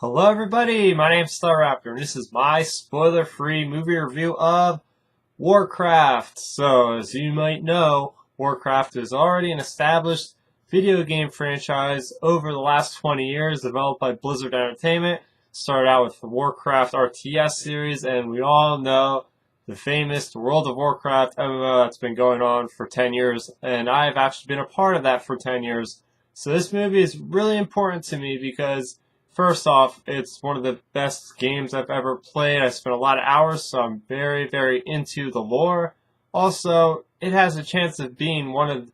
Hello everybody, my name's Starraptor, and this is my spoiler-free movie review of Warcraft. So, as you might know, Warcraft is already an established video game franchise over the last 20 years, developed by Blizzard Entertainment. Started out with the Warcraft RTS series, and we all know the famous World of Warcraft MMO that's been going on for 10 years, and I've actually been a part of that for 10 years. So this movie is really important to me because first off, it's one of the best games I've ever played. I spent a lot of hours, so I'm very, very into the lore. Also, it has a chance of being one of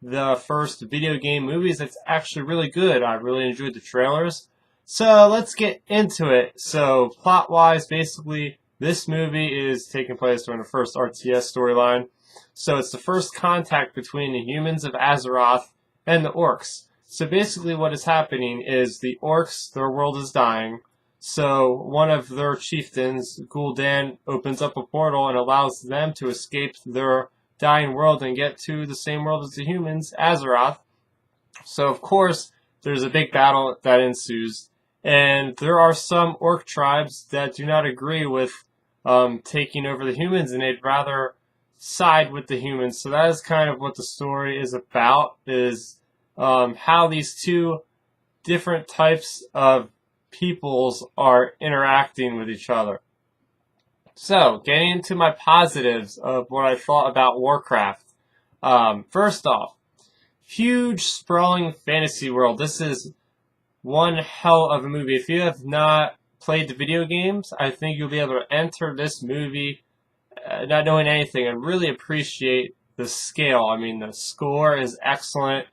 the first video game movies that's actually really good. I really enjoyed the trailers. So let's get into it. So plot-wise, basically, this movie is taking place during the first RTS storyline. So it's the first contact between the humans of Azeroth and the orcs. So basically what is happening is the orcs, their world is dying. So one of their chieftains, Gul'dan, opens up a portal and allows them to escape their dying world and get to the same world as the humans, Azeroth. So of course, there's a big battle that ensues. And there are some orc tribes that do not agree with taking over the humans, and they'd rather side with the humans. So that is kind of what the story is about, is how these two different types of peoples are interacting with each other. So, getting into my positives of what I thought about Warcraft. First off, huge sprawling fantasy world. This is one hell of a movie. If you have not played the video games, I think you'll be able to enter this movie not knowing anything and really appreciate the scale. I mean, the score is excellent.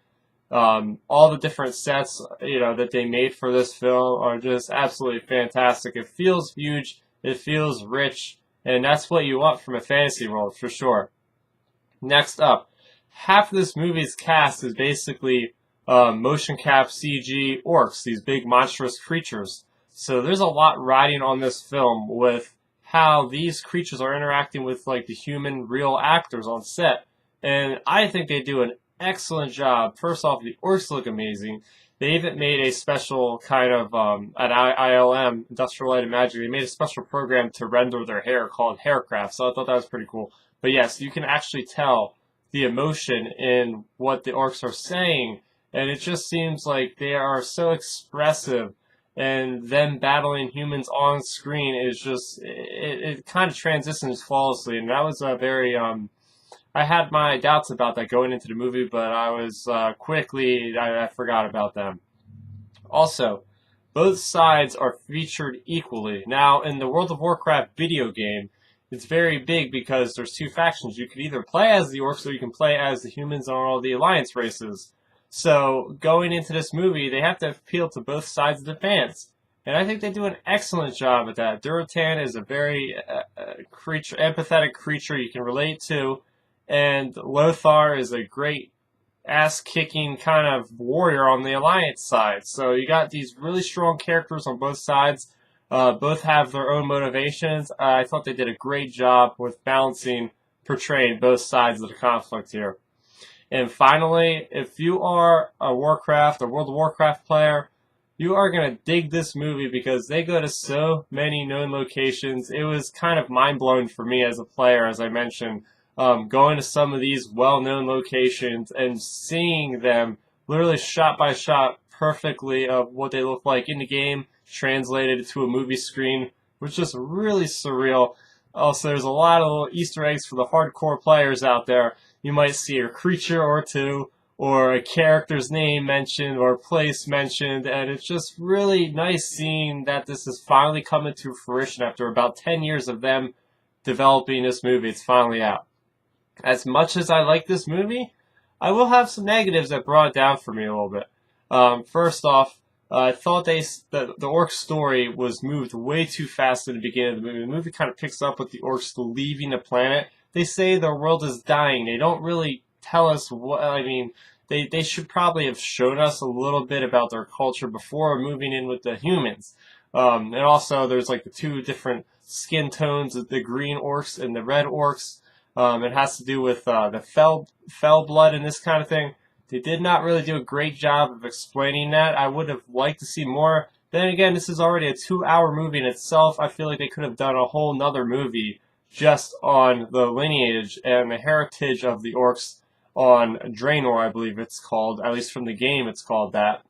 All the different sets, that they made for this film are just absolutely fantastic. It feels huge, it feels rich, and that's what you want from a fantasy world for sure. Next up, half of this movie's cast is basically motion cap CG orcs, these big monstrous creatures. So there's a lot riding on this film with how these creatures are interacting with like the human real actors on set. And I think they do an excellent job. First off, the orcs look amazing. They even made a special kind of, at ILM, Industrial Light and Magic, they made a special program to render their hair called Haircraft, so I thought that was pretty cool. But yes, you can actually tell the emotion in what the orcs are saying, and it just seems like they are so expressive, and them battling humans on screen is just, it kind of transitions flawlessly, and that was a very, I had my doubts about that going into the movie, but I was I forgot about them. Also, both sides are featured equally. Now, in the World of Warcraft video game, it's very big because there's two factions. You can either play as the orcs or you can play as the humans on all the alliance races. So, going into this movie, they have to appeal to both sides of the fans. And I think they do an excellent job at that. Durotan is a very empathetic creature you can relate to. And Lothar is a great ass-kicking kind of warrior on the Alliance side. So you got these really strong characters on both sides. Both have their own motivations. I thought they did a great job with balancing, portraying both sides of the conflict here. And finally, if you are a Warcraft, a World of Warcraft player, you are going to dig this movie because they go to so many known locations. It was kind of mind-blowing for me as a player, as I mentioned. Going to some of these well-known locations and seeing them literally shot by shot perfectly of what they look like in the game, translated to a movie screen, was just really surreal. Also, there's a lot of little Easter eggs for the hardcore players out there. You might see a creature or two, or a character's name mentioned, or place mentioned, and it's just really nice seeing that this is finally coming to fruition after about 10 years of them developing this movie. It's finally out. As much as I like this movie, I will have some negatives that brought it down for me a little bit. First off, I thought the orc story was moved way too fast in the beginning of the movie. The movie kind of picks up with the orcs leaving the planet. They say their world is dying. They don't really tell us what, I mean, they should probably have shown us a little bit about their culture before moving in with the humans. And also, there's like the two different skin tones, the green orcs and the red orcs. It has to do with the fell blood and this kind of thing. They did not really do a great job of explaining that. I would have liked to see more Then again, this is already a 2-hour movie in itself. I feel like they could have done a whole nother movie just on the lineage and the heritage of the orcs on Draenor, I believe it's called. At least from the game, it's called that.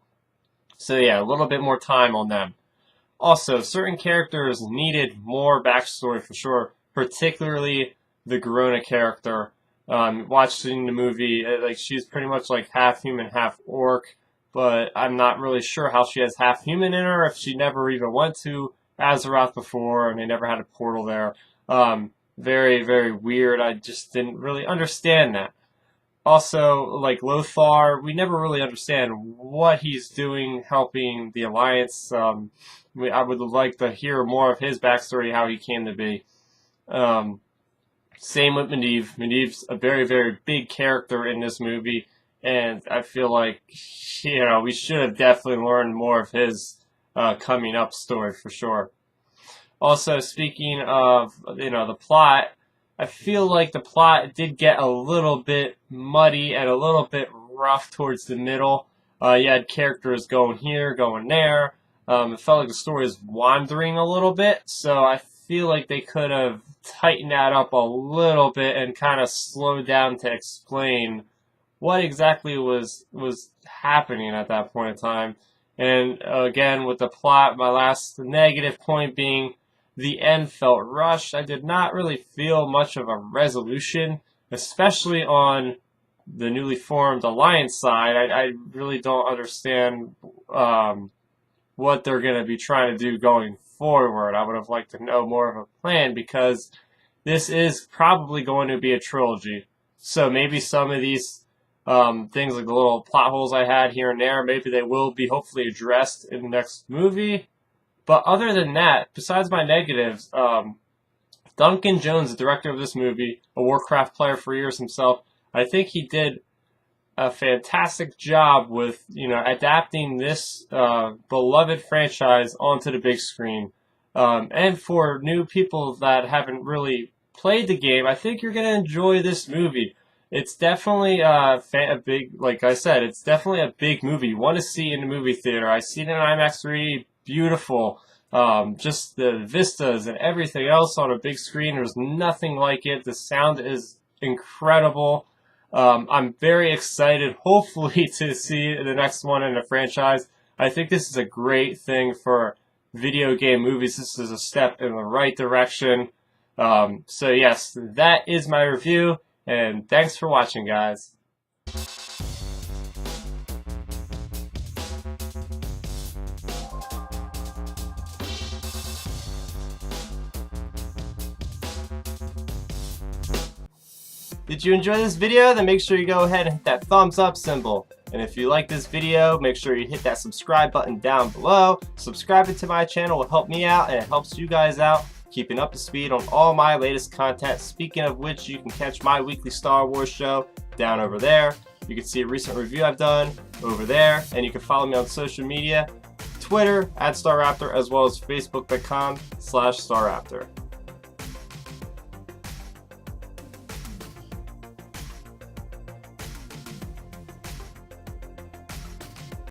So yeah, a little bit more time on them. Also, certain characters needed more backstory for sure, particularly the Garona character. Watching the movie, like she's pretty much like half human, half orc, but I'm not really sure how she has half human in her if she never even went to Azeroth before and they never had a portal there. Very, very weird. I just didn't really understand that. Also, like Lothar, we never really understand what he's doing helping the Alliance. I would like to hear more of his backstory, how he came to be. Same with Medivh. Medivh's a very, very big character in this movie, and I feel like, we should have definitely learned more of his coming up story for sure. Also, speaking of, the plot, I feel like the plot did get a little bit muddy and a little bit rough towards the middle. You had characters going here, going there. It felt like the story was wandering a little bit, so I feel like they could have tightened that up a little bit and kind of slowed down to explain what exactly was happening at that point in time. And again, with the plot, my last negative point being the end felt rushed. I did not really feel much of a resolution, especially on the newly formed Alliance side. I really don't understand what they're going to be trying to do going forward. I would have liked to know more of a plan because this is probably going to be a trilogy. So maybe some of these things, like the little plot holes I had here and there, maybe they will be hopefully addressed in the next movie. But other than that, besides my negatives, Duncan Jones, the director of this movie, a Warcraft player for years himself, I think he did a fantastic job with, adapting this beloved franchise onto the big screen. And for new people that haven't really played the game, I think you're going to enjoy this movie. It's definitely a big, like I said, it's definitely a big movie. You want to see in the movie theater. I see it in IMAX 3D. Beautiful. Just the vistas and everything else on a big screen. There's nothing like it. The sound is incredible. I'm very excited, hopefully, to see the next one in the franchise. I think this is a great thing for video game movies. This is a step in the right direction. So yes, that is my review, and thanks for watching, guys. Did you enjoy this video? Then make sure you go ahead and hit that thumbs up symbol. And if you like this video, make sure you hit that subscribe button down below. Subscribing to my channel will help me out and it helps you guys out, keeping up to speed on all my latest content. Speaking of which, you can catch my weekly Star Wars show down over there. You can see a recent review I've done over there. And you can follow me on social media, Twitter @StarRaptor, as well as Facebook.com/StarRaptor.